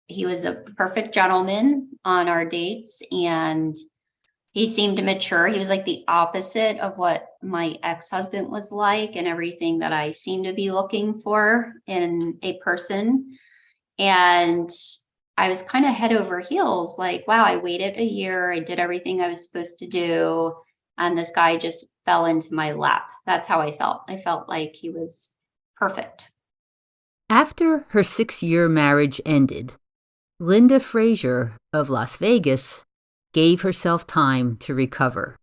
he was a perfect gentleman on our dates, and he seemed mature. He was like the opposite of what my ex-husband was like, and everything that I seem to be looking for in a person. And I was kind of head over heels, like, wow, I waited a year, I did everything I was supposed to do, and this guy just fell into my lap. That's how I felt. I felt like he was perfect. After her 6-year marriage ended, Linda Frazier of Las Vegas gave herself time to recover.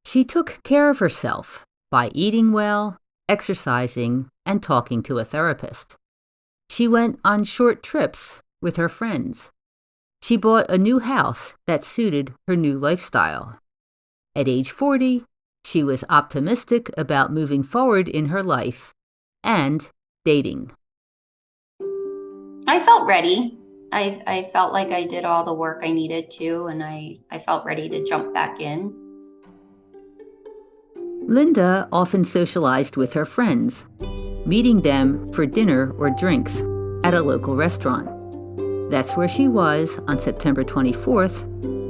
She took care of herself by eating well, exercising, and talking to a therapist. She went on short trips with her friends. She bought a new house that suited her new lifestyle. At age 40, she was optimistic about moving forward in her life and dating. I felt ready. I felt like I did all the work I needed to, and I felt ready to jump back in. Linda often socialized with her friends, meeting them for dinner or drinks at a local restaurant. That's where she was on September 24th,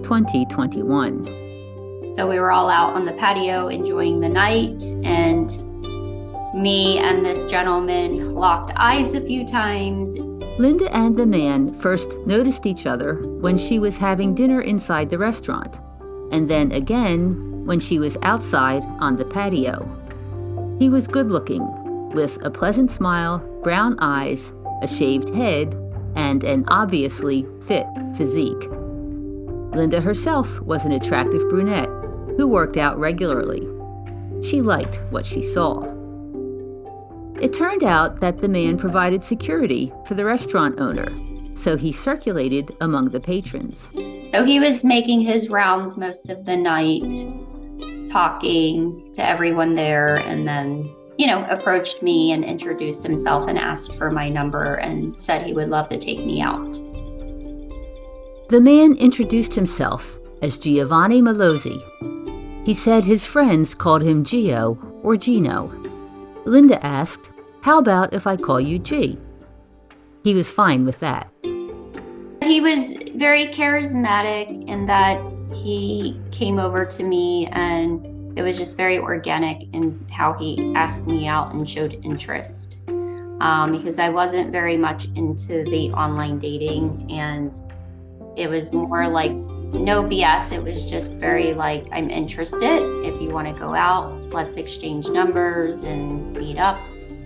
2021. So we were all out on the patio enjoying the night, and me and this gentleman locked eyes a few times. Linda and the man first noticed each other when she was having dinner inside the restaurant, and then again when she was outside on the patio. He was good-looking, with a pleasant smile, brown eyes, a shaved head, and an obviously fit physique. Linda herself was an attractive brunette who worked out regularly. She liked what she saw. It turned out that the man provided security for the restaurant owner, so he circulated among the patrons. So he was making his rounds most of the night, talking to everyone there, and then, approached me and introduced himself and asked for my number and said he would love to take me out. The man introduced himself as Giovanni Malozzi. He said his friends called him Gio or Gino. Linda asked, "How about if I call you G?" He was fine with that. He was very charismatic in that he came over to me, and it was just very organic in how he asked me out and showed interest. Because I wasn't very much into the online dating, and it was more like no BS. It was just very like, I'm interested. If you want to go out, let's exchange numbers and meet up.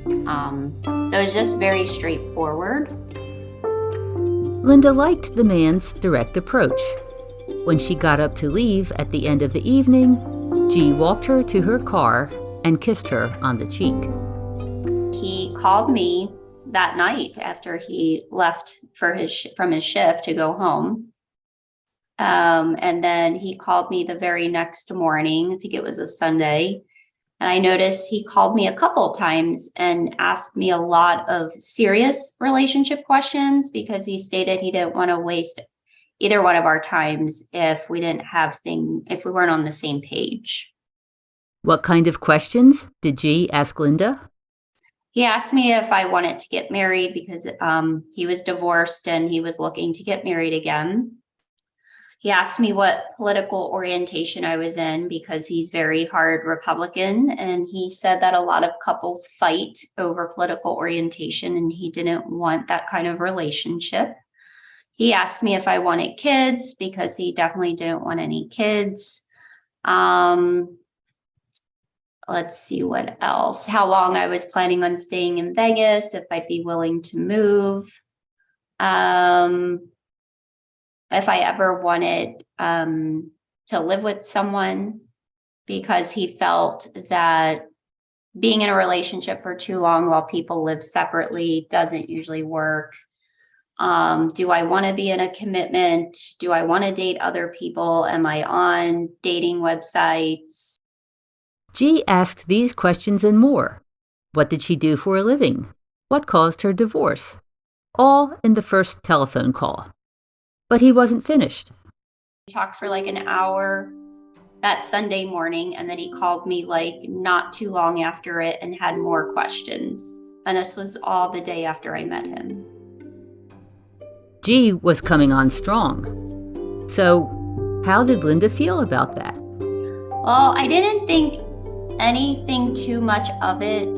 So it was just very straightforward. Linda liked the man's direct approach. When she got up to leave at the end of the evening, G walked her to her car and kissed her on the cheek. He called me that night after he left from his shift to go home. And then he called me the very next morning. I think it was a Sunday. And I noticed he called me a couple times and asked me a lot of serious relationship questions, because he stated he didn't want to waste either one of our times if we weren't on the same page. What kind of questions did G ask Linda? He asked me if I wanted to get married, because he was divorced and he was looking to get married again. He asked me what political orientation I was in, because he's very hard Republican, and he said that a lot of couples fight over political orientation, and he didn't want that kind of relationship. He asked me if I wanted kids, because he definitely didn't want any kids. Let's see what else. How long I was planning on staying in Vegas, if I'd be willing to move. If I ever wanted to live with someone, because he felt that being in a relationship for too long while people live separately doesn't usually work. Do I want to be in a commitment? Do I want to date other people? Am I on dating websites? G asked these questions and more. What did she do for a living? What caused her divorce? All in the first telephone call. But he wasn't finished. We talked for like an hour that Sunday morning, and then he called me like not too long after it and had more questions. And this was all the day after I met him. G was coming on strong. So, how did Linda feel about that? Well, I didn't think anything too much of it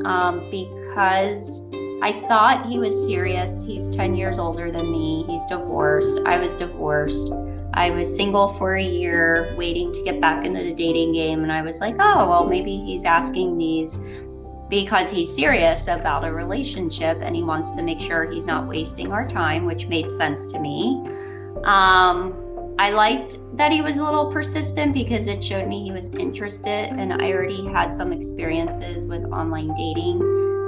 because I thought he was serious. He's 10 years older than me. He's divorced. I was divorced. I was single for a year, waiting to get back into the dating game. And I was like, oh, well, maybe he's asking these because he's serious about a relationship and he wants to make sure he's not wasting our time, which made sense to me. I liked that he was a little persistent because it showed me he was interested, and I already had some experiences with online dating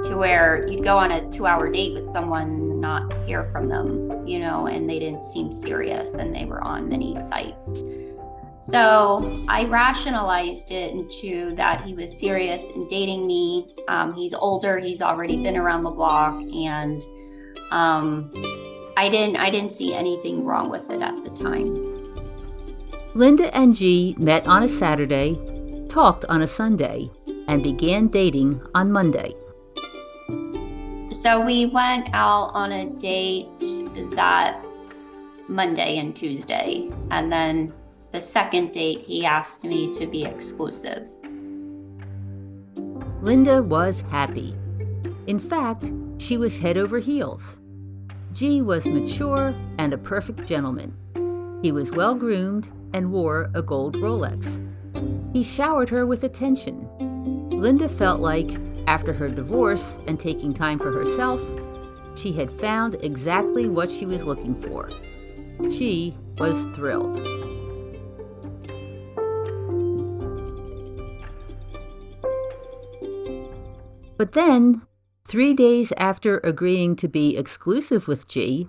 to where you'd go on a 2-hour date with someone and not hear from them, and they didn't seem serious and they were on many sites. So I rationalized it into that he was serious in dating me. He's older, he's already been around the block, and I didn't see anything wrong with it at the time. Linda and G met on a Saturday, talked on a Sunday, and began dating on Monday. So we went out on a date that Monday and Tuesday, and then the second date he asked me to be exclusive. Linda was happy. In fact, she was head over heels. G was mature and a perfect gentleman. He was well-groomed and wore a gold Rolex. He showered her with attention. Linda felt like, after her divorce and taking time for herself, she had found exactly what she was looking for. She was thrilled. But then, 3 days after agreeing to be exclusive with G,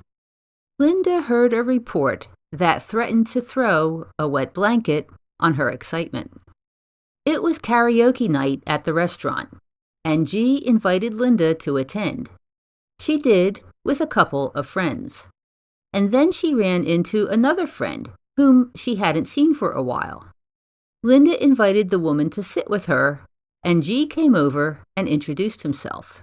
Linda heard a report that threatened to throw a wet blanket on her excitement. It was karaoke night at the restaurant, and G invited Linda to attend. She did, with a couple of friends. And then she ran into another friend, whom she hadn't seen for a while. Linda invited the woman to sit with her, and G came over and introduced himself.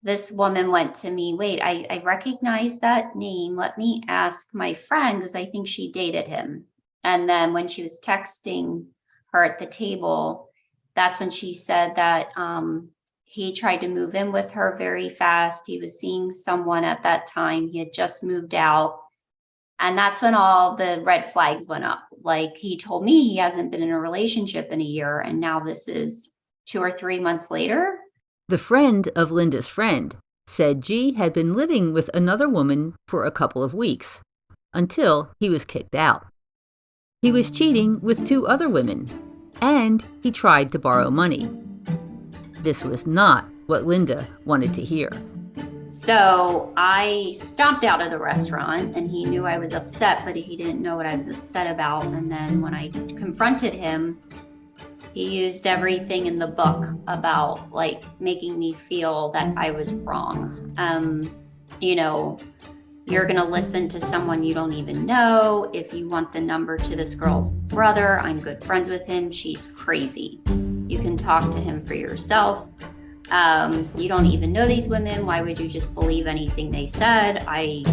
This woman went to me, wait, I recognize that name. Let me ask my friend, because I think she dated him. And then when she was texting her at the table, that's when she said that he tried to move in with her very fast. He was seeing someone at that time. He had just moved out. And that's when all the red flags went up. Like, he told me he hasn't been in a relationship in a year, and now this is 2 or 3 months later. The friend of Linda's friend said G had been living with another woman for a couple of weeks, until he was kicked out. He was cheating with 2 other women, and he tried to borrow money. This was not what Linda wanted to hear. So I stomped out of the restaurant, and he knew I was upset, but he didn't know what I was upset about. And then when I confronted him, he used everything in the book about like making me feel that I was wrong. You're going to listen to someone you don't even know. If you want the number to this girl's brother, I'm good friends with him. She's crazy. You can talk to him for yourself. You don't even know these women. Why would you just believe anything they said? I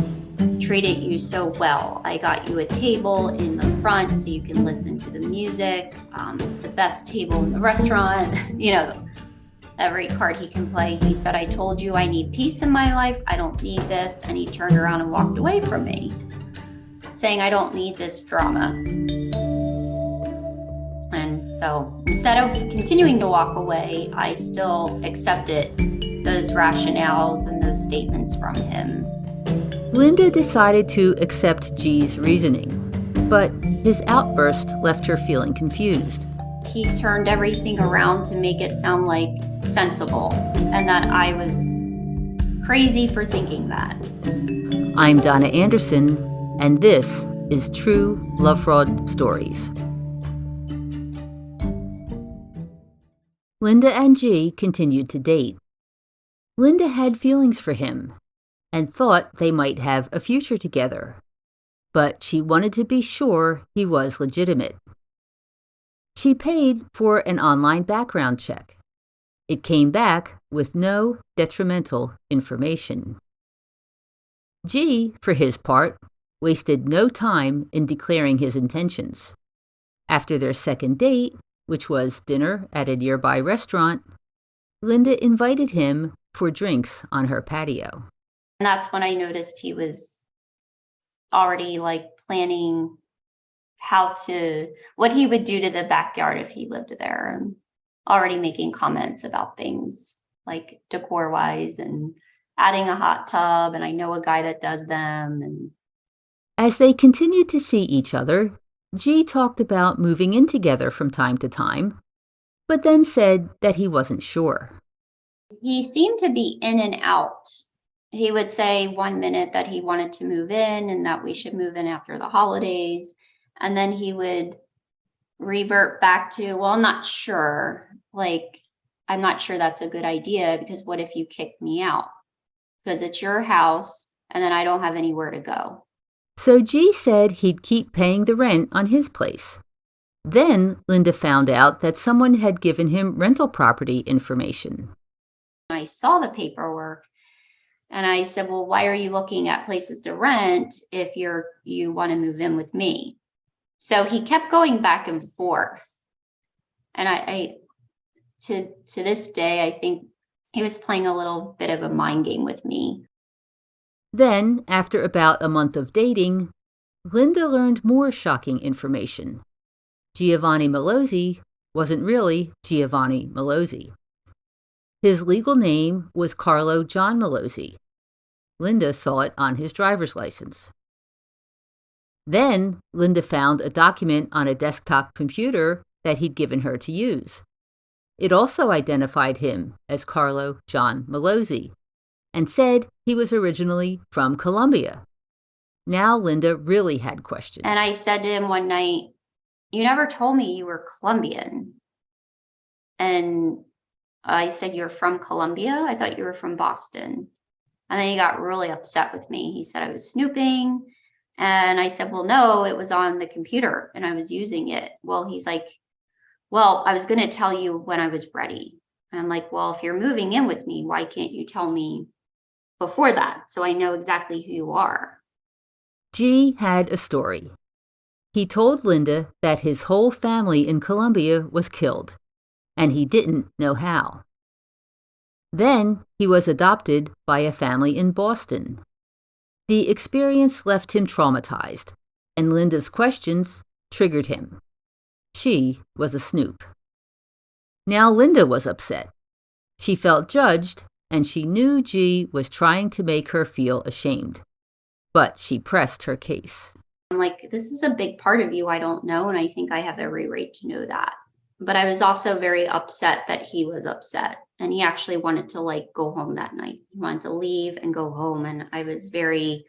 treated you so well. I got you a table in the front so you can listen to the music. It's the best table in the restaurant. Every card he can play. He said, I told you I need peace in my life. I don't need this. And he turned around and walked away from me, saying, I don't need this drama. And so instead of continuing to walk away, I still accepted those rationales and those statements from him. Linda decided to accept G's reasoning, but his outburst left her feeling confused. He turned everything around to make it sound like sensible, and that I was crazy for thinking that. I'm Donna Andersen, and this is True Lovefraud Stories. Linda and G continued to date. Linda had feelings for him and thought they might have a future together, but she wanted to be sure he was legitimate. She paid for an online background check. It came back with no detrimental information. G, for his part, wasted no time in declaring his intentions. After their second date, which was dinner at a nearby restaurant, Linda invited him for drinks on her patio. And that's when I noticed he was already planning what he would do to the backyard if he lived there, and already making comments about things like decor wise and adding a hot tub. And I know a guy that does them. And as they continued to see each other, G talked about moving in together from time to time, but then said that he wasn't sure. He seemed to be in and out. He would say one minute that he wanted to move in and that we should move in after the holidays. And then he would revert back to, well, I'm not sure. I'm not sure that's a good idea, because what if you kick me out? Because it's your house and then I don't have anywhere to go. So G said he'd keep paying the rent on his place. Then Linda found out that someone had given him rental property information. I saw the paperwork and I said, well, why are you looking at places to rent if you want to move in with me? So he kept going back and forth. And I to this day, I think he was playing a little bit of a mind game with me. Then, after about a month of dating, Linda learned more shocking information. Giovanni Malozzi wasn't really Giovanni Malozzi. His legal name was Carlo John Malozzi. Linda saw it on his driver's license. Then, Linda found a document on a desktop computer that he'd given her to use. It also identified him as Carlo John Malozzi and said he was originally from Colombia. Now Linda really had questions. And I said to him one night, you never told me you were Colombian. And I said, you're from Colombia? I thought you were from Boston. And then he got really upset with me. He said I was snooping. And I said, well, no, it was on the computer and I was using it. Well, he's like, well, I was going to tell you when I was ready. And I'm like, well, if you're moving in with me, why can't you tell me before that so I know exactly who you are? G had a story. He told Linda that his whole family in Colombia was killed, and he didn't know how. Then he was adopted by a family in Boston. The experience left him traumatized, and Linda's questions triggered him. She was a snoop. Now Linda was upset. She felt judged, and she knew G was trying to make her feel ashamed. But she pressed her case. I'm like, this is a big part of you I don't know, and I think I have every right to know that. But I was also very upset that he was upset, and he actually wanted to go home that night. He wanted to leave and go home, and I was very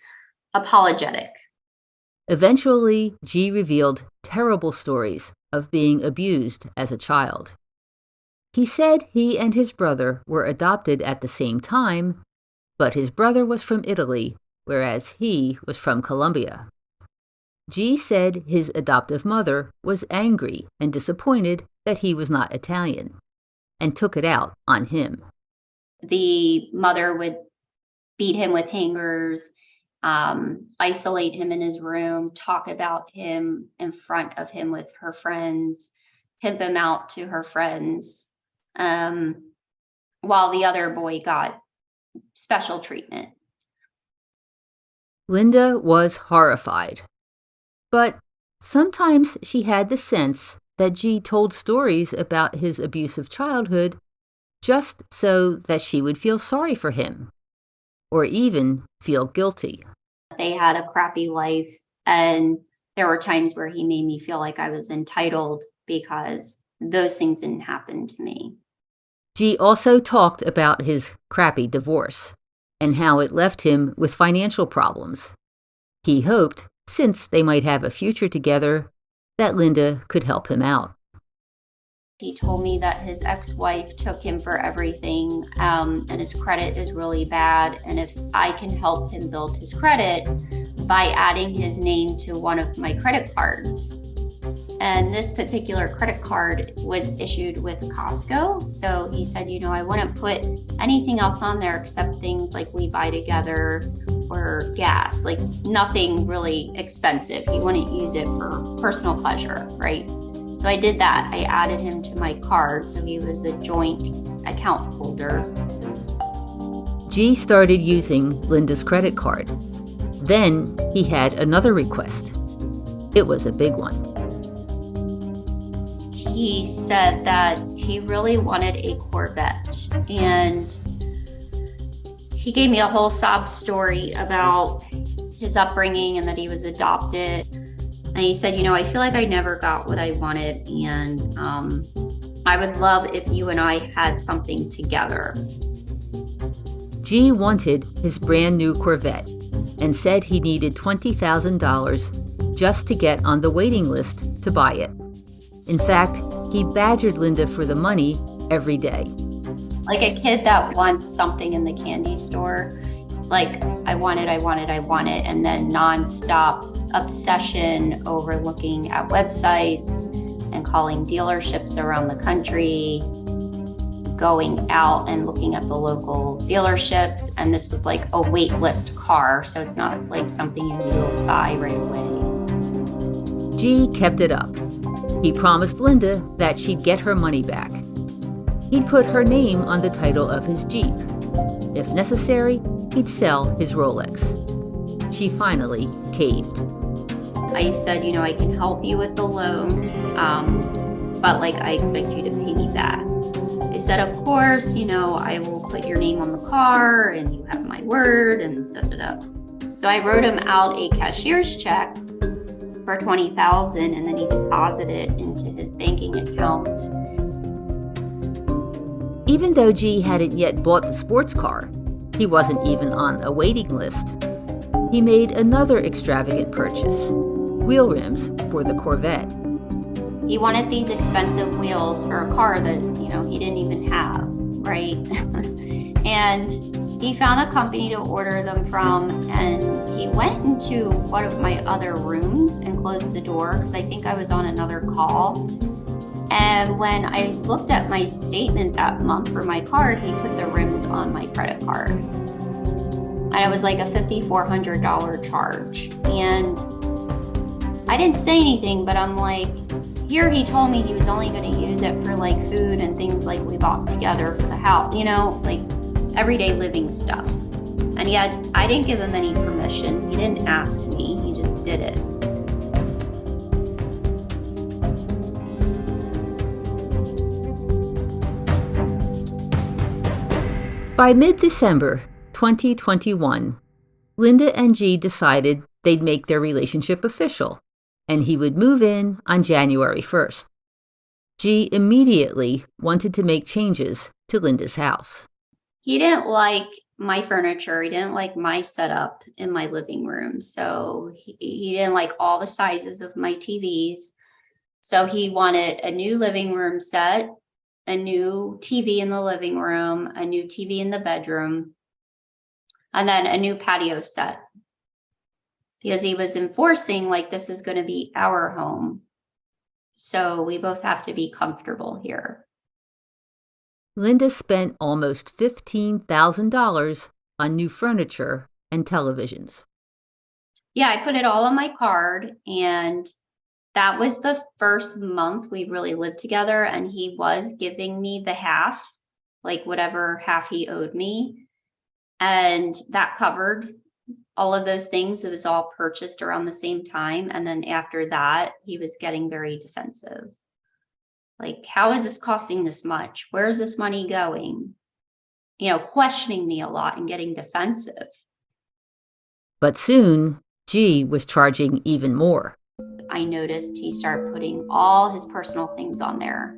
apologetic. Eventually, G revealed terrible stories of being abused as a child. He said he and his brother were adopted at the same time, but his brother was from Italy, whereas he was from Colombia. G said his adoptive mother was angry and disappointed that he was not Italian, and took it out on him. The mother would beat him with hangers, isolate him in his room, talk about him in front of him with her friends, pimp him out to her friends, while the other boy got special treatment. Linda was horrified. But sometimes she had the sense that G told stories about his abusive childhood just so that she would feel sorry for him, or even feel guilty. They had a crappy life, and there were times where he made me feel like I was entitled because those things didn't happen to me. G also talked about his crappy divorce and how it left him with financial problems. He hoped, since they might have a future together, that Linda could help him out. He told me that his ex-wife took him for everything, and his credit is really bad. And if I can help him build his credit by adding his name to one of my credit cards, And this particular credit card was issued with Costco. So he said, I wouldn't put anything else on there except things like we buy together or gas, like nothing really expensive. He wouldn't use it for personal pleasure, right? So I did that. I added him to my card. So he was a joint account holder. G started using Linda's credit card. Then he had another request. It was a big one. He said that he really wanted a Corvette, and he gave me a whole sob story about his upbringing and that he was adopted. And he said, I feel like I never got what I wanted, and I would love if you and I had something together. G wanted his brand new Corvette and said he needed $20,000 just to get on the waiting list to buy it. In fact, he badgered Linda for the money every day. Like a kid that wants something in the candy store, like I want it, and then nonstop obsession over looking at websites and calling dealerships around the country, going out and looking at the local dealerships. And this was like a wait list car, so it's not like something you will buy right away. G kept it up. He promised Linda that she'd get her money back. He'd put her name on the title of his Jeep. If necessary, he'd sell his Rolex. She finally caved. I said, I can help you with the loan, but I expect you to pay me back. They said, of course, I will put your name on the car and you have my word and da-da-da. So I wrote him out a cashier's check for $20,000, and then he deposited it into his banking account. Even though G hadn't yet bought the sports car, he wasn't even on a waiting list. He made another extravagant purchase, wheel rims for the Corvette. He wanted these expensive wheels for a car that, he didn't even have, right? And he found a company to order them from, and he went into one of my other rooms and closed the door because I think I was on another call. And when I looked at my statement that month for my card, he put the rims on my credit card. And it was like a $5,400 charge. And I didn't say anything, but I'm like, here he told me he was only going to use it for like food and things like we bought together for the house, like everyday living stuff. And yet I didn't give him any permission. He didn't ask me. He just did it. By mid-December 2021, Linda and G decided they'd make their relationship official, and he would move in on January 1st. G immediately wanted to make changes to Linda's house. He didn't like my furniture. He didn't like my setup in my living room. So he didn't like all the sizes of my TVs. So he wanted a new living room set, a new TV in the living room, a new TV in the bedroom, and then a new patio set. Because he was enforcing this is going to be our home. So we both have to be comfortable here. Linda spent almost $15,000 on new furniture and televisions. Yeah, I put it all on my card, and that was the first month we really lived together, and he was giving me the half, whatever half he owed me. And that covered all of those things. It was all purchased around the same time. And then after that, he was getting very defensive. How is this costing this much? Where's this money going? Questioning me a lot and getting defensive. But soon, G was charging even more. I noticed he started putting all his personal things on there.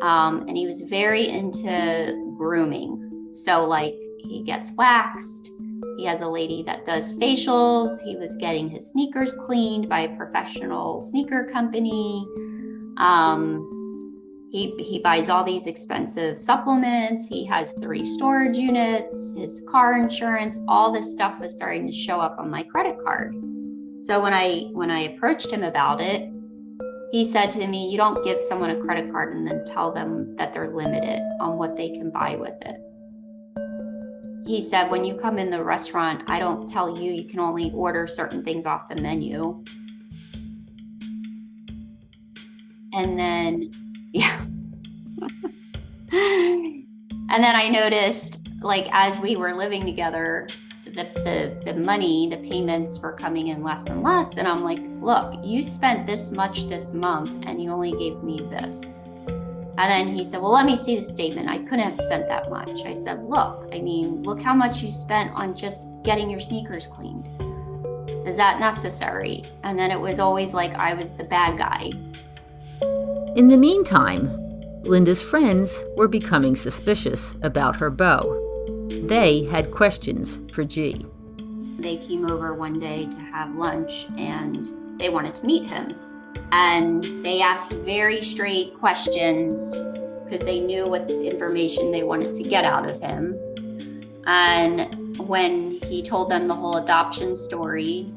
And he was very into grooming. So he gets waxed. He has a lady that does facials. He was getting his sneakers cleaned by a professional sneaker company. He buys all these expensive supplements. He has 3 storage units, his car insurance. All this stuff was starting to show up on my credit card. So when I approached him about it, He said to me, you don't give someone a credit card and then tell them that they're limited on what they can buy with it. He said, when you come in the restaurant, I don't tell you you can only order certain things off the menu. And then, yeah. And then I noticed, like, as we were living together, the money, the payments were coming in less and less. And I'm like, look, you spent this much this month and you only gave me this. And then he said, well, let me see the statement. I couldn't have spent that much. I said, look how much you spent on just getting your sneakers cleaned. Is that necessary? And then it was always like I was the bad guy. In the meantime, Linda's friends were becoming suspicious about her beau. They had questions for G. They came over one day to have lunch and they wanted to meet him. And they asked very straight questions because they knew what information they wanted to get out of him. And when he told them the whole adoption story,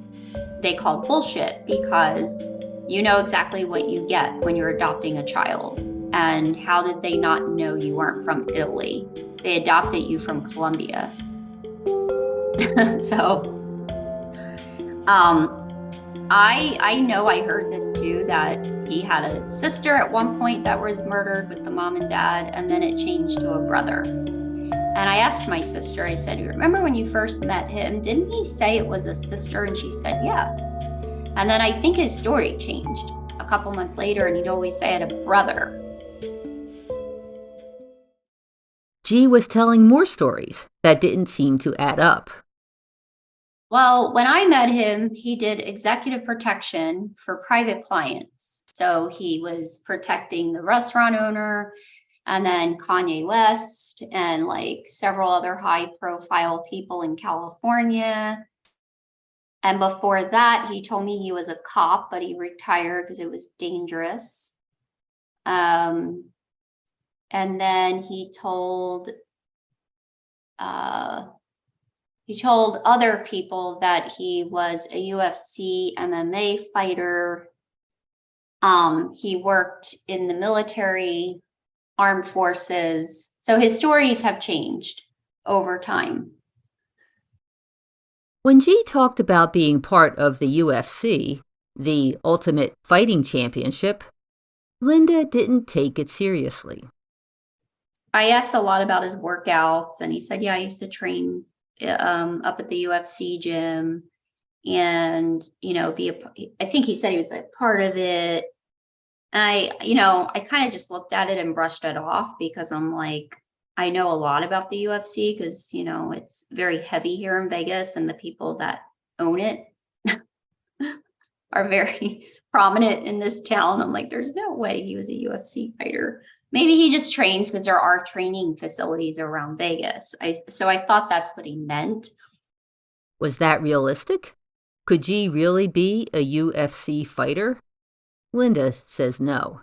they called bullshit because you know exactly what you get when you're adopting a child. And how did they not know you weren't from Italy? They adopted you from Colombia. So, I know I heard this too, that he had a sister at one point that was murdered with the mom and dad, and then it changed to a brother. And I asked my sister, I said, remember when you first met him, didn't he say it was a sister? And she said, yes. And then I think his story changed a couple months later, and he'd always say I had a brother. G was telling more stories that didn't seem to add up. Well, when I met him, he did executive protection for private clients. So he was protecting the restaurant owner and then Kanye West and like several other high profile people in California. And before that, he told me he was a cop, but he retired because it was dangerous. And then he told other people that he was a UFC MMA fighter. He worked in the military, armed forces. So his stories have changed over time. When G talked about being part of the UFC, the Ultimate Fighting Championship, Linda didn't take it seriously. I asked a lot about his workouts, and he said, yeah, I used to train up at the UFC gym and, I think he said he was a part of it. And I kind of just looked at it and brushed it off because I'm like, I know a lot about the UFC because, it's very heavy here in Vegas and the people that own it are very prominent in this town. I'm like, there's no way he was a UFC fighter. Maybe he just trains because there are training facilities around Vegas. So I thought that's what he meant. Was that realistic? Could G really be a UFC fighter? Linda says no.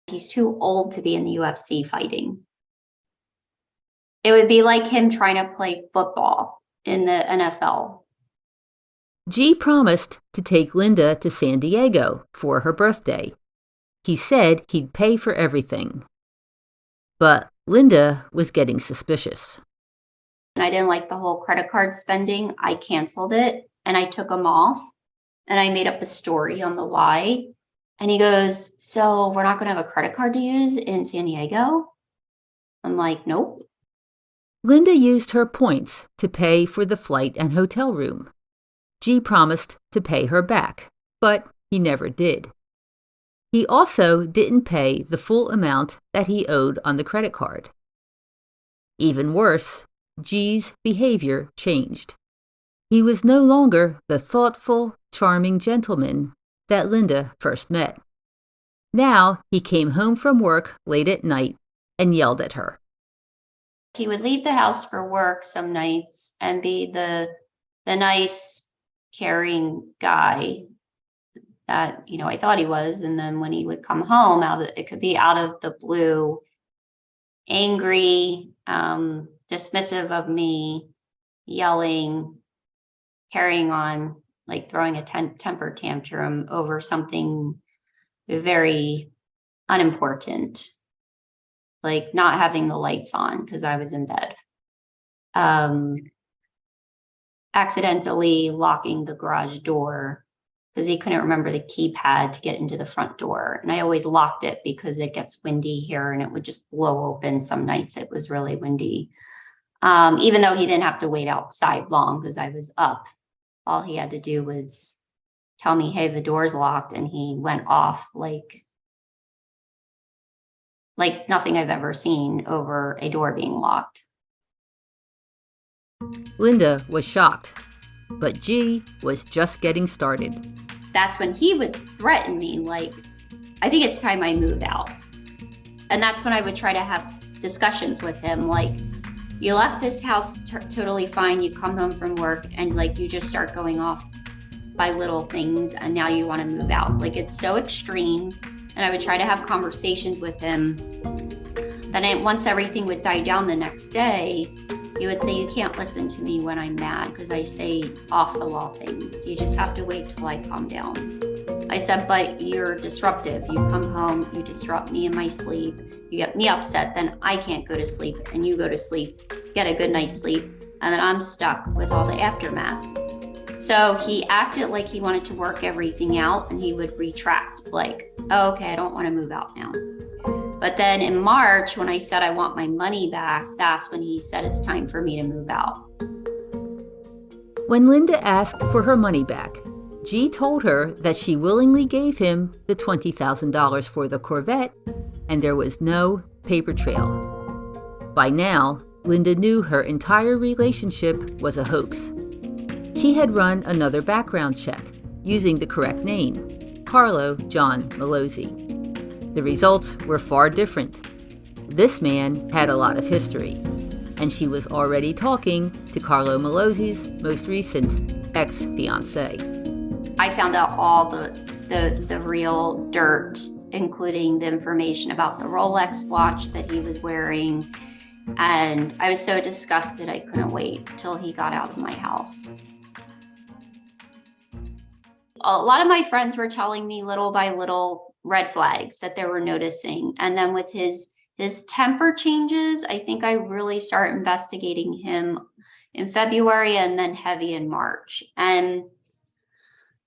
He's too old to be in the UFC fighting. It would be like him trying to play football in the NFL. G promised to take Linda to San Diego for her birthday. He said he'd pay for everything. But Linda was getting suspicious. And I didn't like the whole credit card spending. I canceled it and I took them off and I made up a story on the why. And he goes, so we're not going to have a credit card to use in San Diego? I'm like, nope. Linda used her points to pay for the flight and hotel room. G promised to pay her back, but he never did. He also didn't pay the full amount that he owed on the credit card. Even worse, G's behavior changed. He was no longer the thoughtful, charming gentleman that Linda first met. Now he came home from work late at night and yelled at her. He would leave the house for work some nights and be the nice, caring guy that, I thought he was. And then when he would come home, it could be out of the blue, angry, dismissive of me, yelling, carrying on, like throwing a temper tantrum over something very unimportant, like not having the lights on because I was in bed. Um, Accidentally locking the garage door because he couldn't remember the keypad to get into the front door. And I always locked it because it gets windy here and it would just blow open some nights. It was really windy. Even though he didn't have to wait outside long because I was up. All he had to do was tell me, hey, the door's locked, and he went off like nothing I've ever seen over a door being locked. Linda was shocked, but G was just getting started. That's when he would threaten me, like, I think it's time I move out. And that's when I would try to have discussions with him, like, you left this house totally fine, you come home from work, and like you just start going off by little things, and now you want to move out. Like, it's so extreme. And I would try to have conversations with him. Then once everything would die down the next day, he would say, you can't listen to me when I'm mad because I say off the wall things. You just have to wait till I calm down. I said, but you're disruptive. You come home, you disrupt me in my sleep. You get me upset, then I can't go to sleep, and you go to sleep, get a good night's sleep, and then I'm stuck with all the aftermath. So he acted like he wanted to work everything out, and he would retract, like, oh, okay, I don't want to move out now. But then in March, when I said I want my money back, that's when he said it's time for me to move out. When Linda asked for her money back, G told her that she willingly gave him the $20,000 for the Corvette, and there was no paper trail. By now, Linda knew her entire relationship was a hoax. She had run another background check using the correct name, Carlo John Malozzi. The results were far different. This man had a lot of history, and she was already talking to Carlo Malozzi's most recent ex-fiancé. I found out all the real dirt, including the information about the Rolex watch that he was wearing. And I was so disgusted I couldn't wait till he got out of my house. A lot of my friends were telling me little by little red flags that they were noticing. And then with his temper changes, I think I really started investigating him in February and then heavy in March. And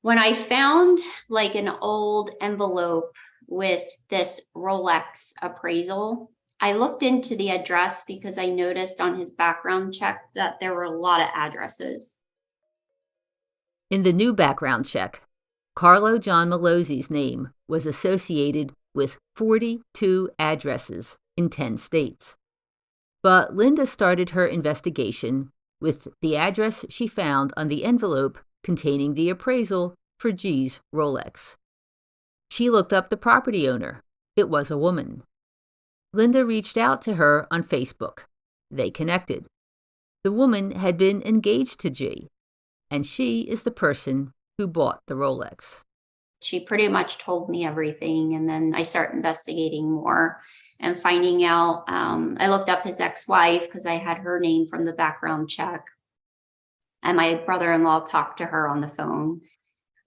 when I found like an old envelope with this Rolex appraisal, I looked into the address because I noticed on his background check that there were a lot of addresses. In the new background check, Carlo John Malozzi's name was associated with 42 addresses in 10 states. But Linda started her investigation with the address she found on the envelope containing the appraisal for G's Rolex. She looked up the property owner. It was a woman. Linda reached out to her on Facebook. They connected. The woman had been engaged to G, and she is the person who bought the Rolex. She pretty much told me everything, and then I started investigating more and finding out. I looked up his ex-wife because I had her name from the background check, and my brother-in-law talked to her on the phone.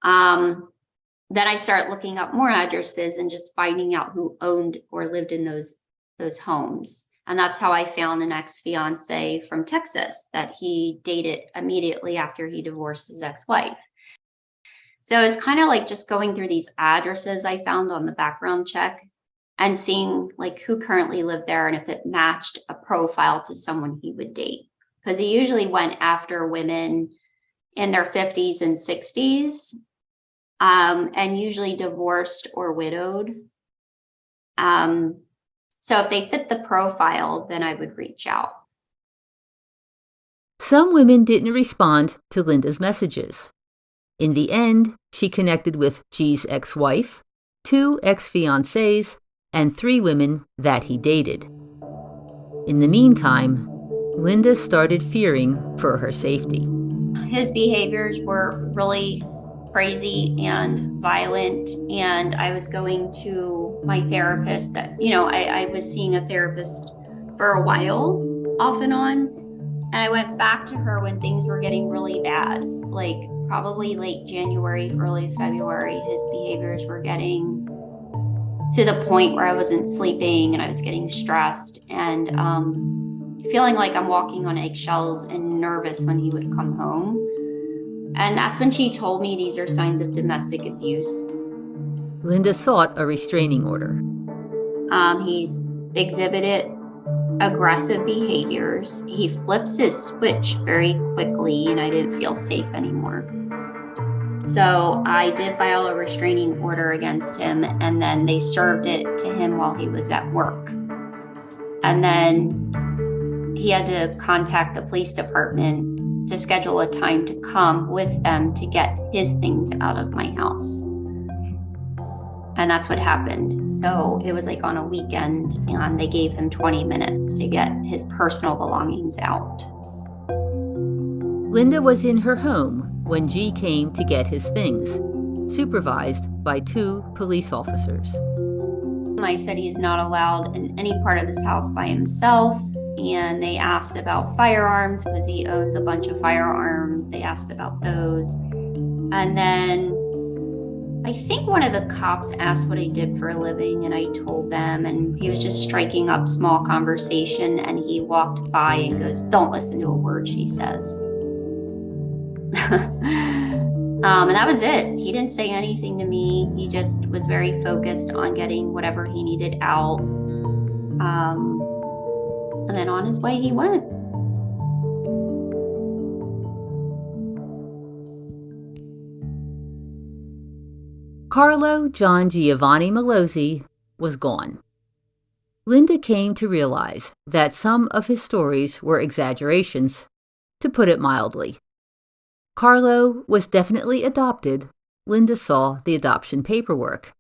Then I started looking up more addresses and just finding out who owned or lived in those homes. And that's how I found an ex-fiance from Texas that he dated immediately after he divorced his ex-wife. So it's kind of like just going through these addresses I found on the background check and seeing like who currently lived there and if it matched a profile to someone he would date. Because he usually went after women in their 50s and 60s, and usually divorced or widowed. So if they fit the profile, then I would reach out. Some women didn't respond to Linda's messages. In the end, she connected with G's ex-wife, 2 ex-fiancés, and 3 women that he dated. In the meantime, Linda started fearing for her safety. His behaviors were really crazy and violent, and I was going to my therapist that, I was seeing a therapist for a while, off and on, and I went back to her when things were getting really bad, like probably late January, early February. His behaviors were getting to the point where I wasn't sleeping and I was getting stressed and feeling like I'm walking on eggshells and nervous when he would come home. And that's when she told me these are signs of domestic abuse. Linda sought a restraining order. He's exhibited aggressive behaviors. He flips his switch very quickly, and I didn't feel safe anymore. So I did file a restraining order against him, and then they served it to him while he was at work. And then he had to contact the police department to schedule a time to come with them to get his things out of my house. And that's what happened. So it was like on a weekend, and they gave him 20 minutes to get his personal belongings out. Linda was in her home when G came to get his things, supervised by 2 police officers. I said he's not allowed in any part of this house by himself. And they asked about firearms because he owns a bunch of firearms. They asked about those. And then I think one of the cops asked what I did for a living, and I told them, and he was just striking up small conversation, and he walked by and goes, "Don't listen to a word she says." And that was it. He didn't say anything to me. He just was very focused on getting whatever he needed out. And then on his way he went. Carlo John Giovanni Malozzi was gone. Linda came to realize that some of his stories were exaggerations, to put it mildly. Carlo was definitely adopted. Linda saw the adoption paperwork.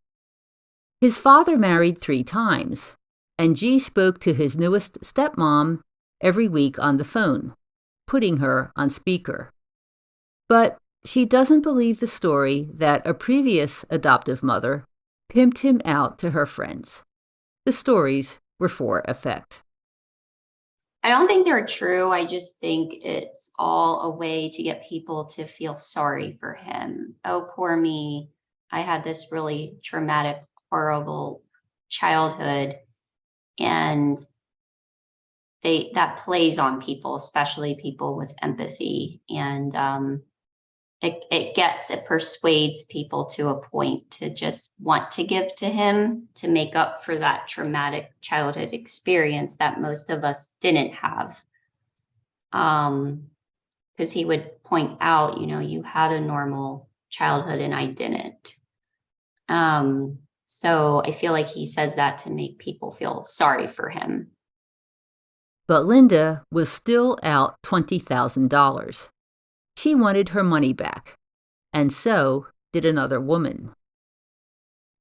His father married 3 times, and G spoke to his newest stepmom every week on the phone, putting her on speaker. But she doesn't believe the story that a previous adoptive mother pimped him out to her friends. The stories were for effect. I don't think they're true. I just think it's all a way to get people to feel sorry for him. Oh, poor me. I had this really traumatic, horrible childhood. And that plays on people, especially people with empathy. And it persuades people to a point to just want to give to him to make up for that traumatic childhood experience that most of us didn't have. Because he would point out, you had a normal childhood and I didn't. So I feel like he says that to make people feel sorry for him. But Linda was still out $20,000. She wanted her money back, and so did another woman.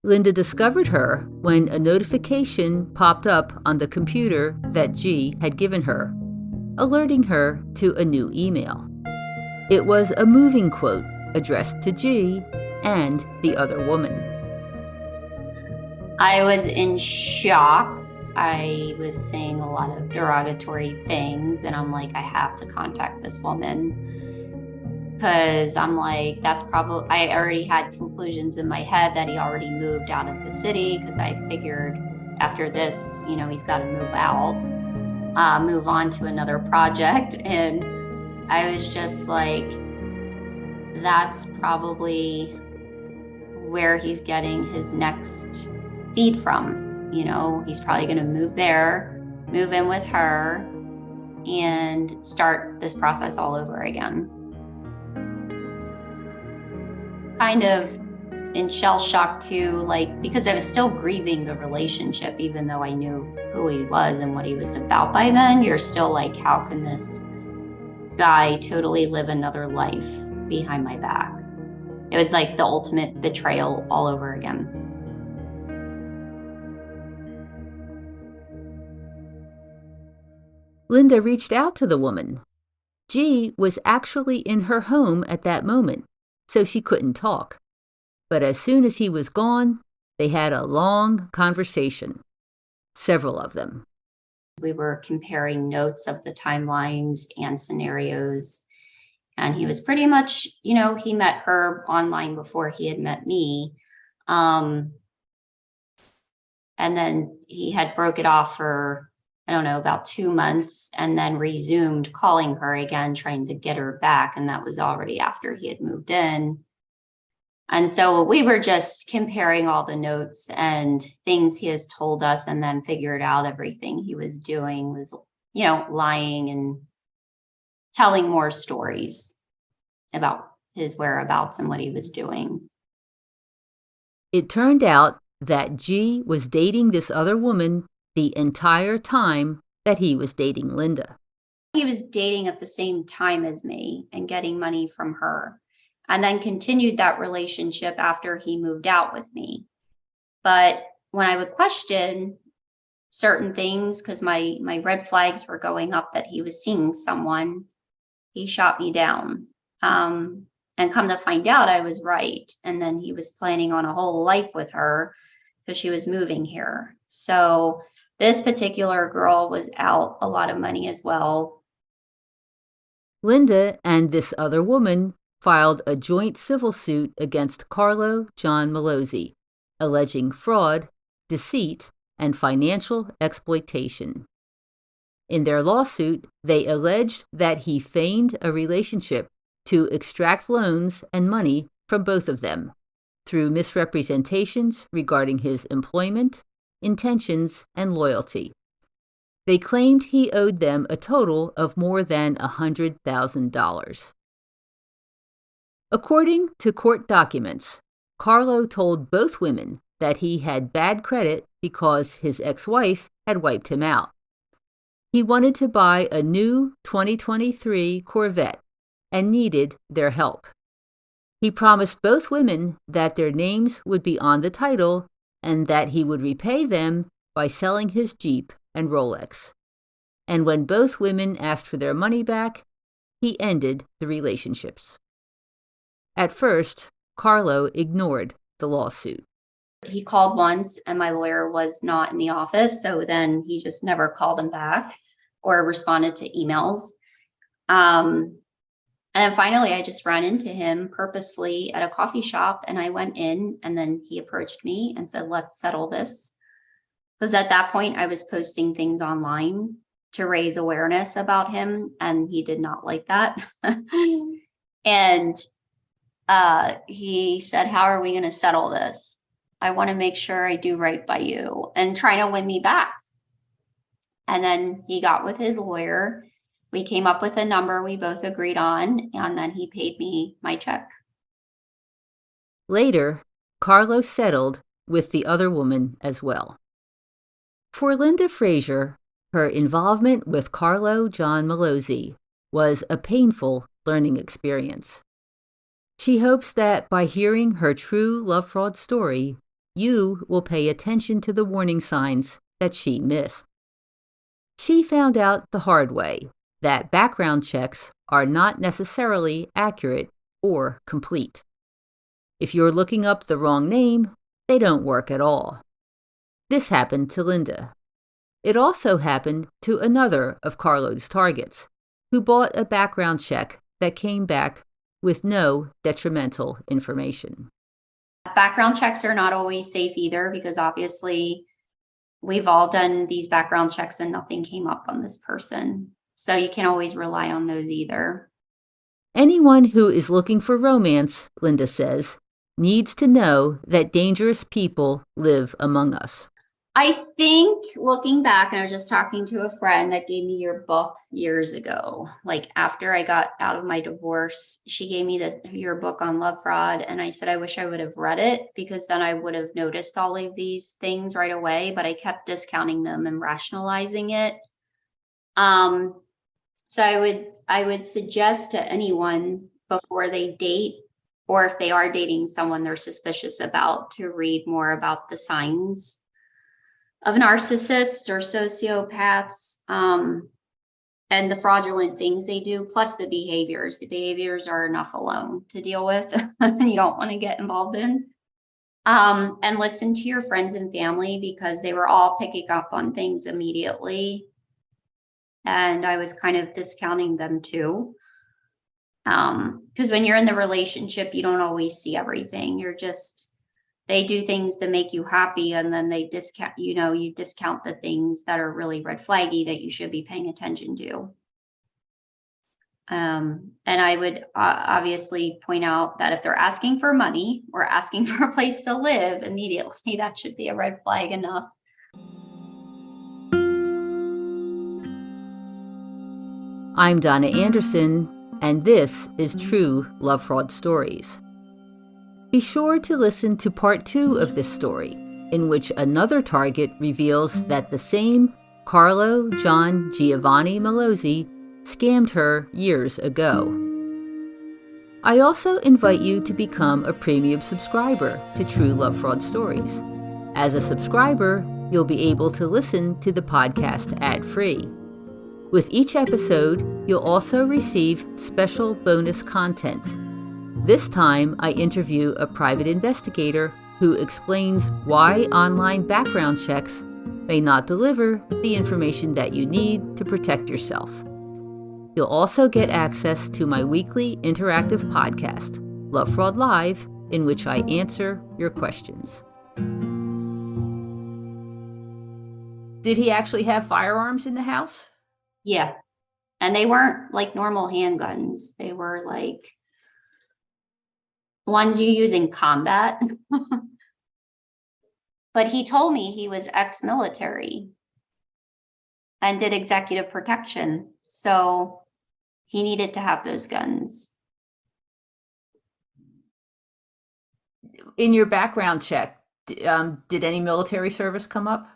Linda discovered her when a notification popped up on the computer that G had given her, alerting her to a new email. It was a moving quote addressed to G and the other woman. I was in shock. I was saying a lot of derogatory things, and I'm like, I have to contact this woman because I'm like, that's probably, I already had conclusions in my head that he already moved out of the city because I figured after this, he's got to move out, move on to another project. And I was just like, that's probably where he's getting his next feed from. He's probably going to move there, move in with her, and start this process all over again. Kind of in shell shock too, because I was still grieving the relationship, even though I knew who he was and what he was about by then. You're still like, how can this guy totally live another life behind my back? It was like the ultimate betrayal all over again. Linda reached out to the woman. G was actually in her home at that moment, so she couldn't talk. But as soon as he was gone, they had a long conversation, several of them. We were comparing notes of the timelines and scenarios, and he was pretty much, he met her online before he had met me. And then he had broke it off for, I don't know, about 2 months, and then resumed calling her again, trying to get her back. And that was already after he had moved in. And so we were just comparing all the notes and things he has told us, and then figured out everything he was doing was, lying and telling more stories about his whereabouts and what he was doing. It turned out that G was dating this other woman the entire time that he was dating Linda. He was dating at the same time as me and getting money from her, and then continued that relationship after he moved out with me. But when I would question certain things, because my red flags were going up that he was seeing someone, he shot me down. And come to find out, I was right. And then he was planning on a whole life with her because she was moving here. So this particular girl was out a lot of money as well. Linda and this other woman filed a joint civil suit against Carlo John Malozzi, alleging fraud, deceit, and financial exploitation. In their lawsuit, they alleged that he feigned a relationship to extract loans and money from both of them through misrepresentations regarding his employment, intentions, and loyalty. They claimed he owed them a total of more than $100,000. According to court documents, Carlo told both women that he had bad credit because his ex-wife had wiped him out. He wanted to buy a new 2023 Corvette and needed their help. He promised both women that their names would be on the title and that he would repay them by selling his Jeep and Rolex. And when both women asked for their money back, he ended the relationships. At first, Carlo ignored the lawsuit. He called once and my lawyer was not in the office, so then he just never called him back or responded to emails. And then finally, I just ran into him purposefully at a coffee shop, and I went in, and then he approached me and said, let's settle this. Because at that point, I was posting things online to raise awareness about him, and he did not like that. And he said, how are we going to settle this? I want to make sure I do right by you, and trying to win me back. And then he got with his lawyer. We came up with a number we both agreed on, and then he paid me my check. Later, Carlo settled with the other woman as well. For Linda Frazier, her involvement with Carlo John Malozzi was a painful learning experience. She hopes that by hearing her true love fraud story, you will pay attention to the warning signs that she missed. She found out the hard way that background checks are not necessarily accurate or complete. If you're looking up the wrong name, they don't work at all. This happened to Linda. It also happened to another of Carlo's targets, who bought a background check that came back with no detrimental information. Background checks are not always safe either, because obviously we've all done these background checks and nothing came up on this person. So you can't always rely on those either. Anyone who is looking for romance, Linda says, needs to know that dangerous people live among us. I think looking back, and I was just talking to a friend that gave me your book years ago, like after I got out of my divorce, she gave me your book on love fraud. And I said, I wish I would have read it, because then I would have noticed all of these things right away, but I kept discounting them and rationalizing it. So I would suggest to anyone before they date, or if they are dating someone they're suspicious about, to read more about the signs of narcissists or sociopaths, and the fraudulent things they do, plus the behaviors. The behaviors are enough alone to deal with and you don't want to get involved in. And listen to your friends and family, because they were all picking up on things immediately. And I was kind of discounting them too. Because when you're in the relationship, you don't always see everything. You're just they do things that make you happy, and then they discount, you discount the things that are really red flaggy that you should be paying attention to. And I would obviously point out that if they're asking for money or asking for a place to live immediately, that should be a red flag enough. I'm Donna Andersen, and this is True Lovefraud Stories. Be sure to listen to part 2 of this story, in which another target reveals that the same Carlo John Giovanni Malozzi scammed her years ago. I also invite you to become a premium subscriber to True Lovefraud Stories. As a subscriber, you'll be able to listen to the podcast ad-free. With each episode, you'll also receive special bonus content. This time, I interview a private investigator who explains why online background checks may not deliver the information that you need to protect yourself. You'll also get access to my weekly interactive podcast, Love Fraud Live, in which I answer your questions. Did he actually have firearms in the house? Yeah. And they weren't like normal handguns. They were like ones you use in combat. But he told me he was ex-military and did executive protection. So he needed to have those guns. In your background check, did any military service come up?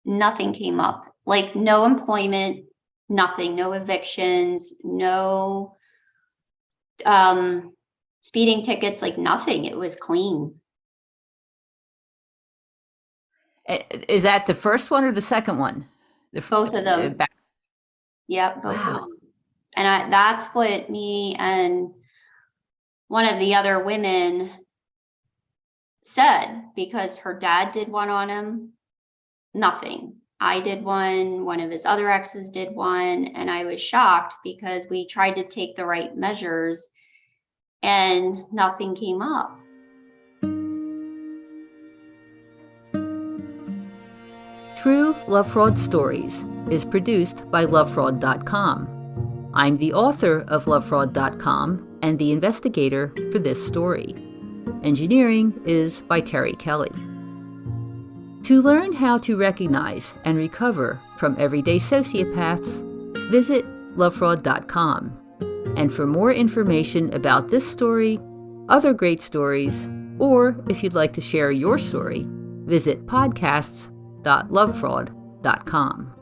Nothing came up. Like no employment, nothing, no evictions, no speeding tickets, like nothing. It was clean. Is that the first one or the second one? Both of them. Yep, both of them. And that's what me and one of the other women said, because her dad did one on him. Nothing. I did one of his other exes did one, and I was shocked because we tried to take the right measures and nothing came up. True Lovefraud Stories is produced by lovefraud.com. I'm the author of lovefraud.com and the investigator for this story. Engineering is by Terry Kelly. To learn how to recognize and recover from everyday sociopaths, visit lovefraud.com. And for more information about this story, other great stories, or if you'd like to share your story, visit podcasts.lovefraud.com.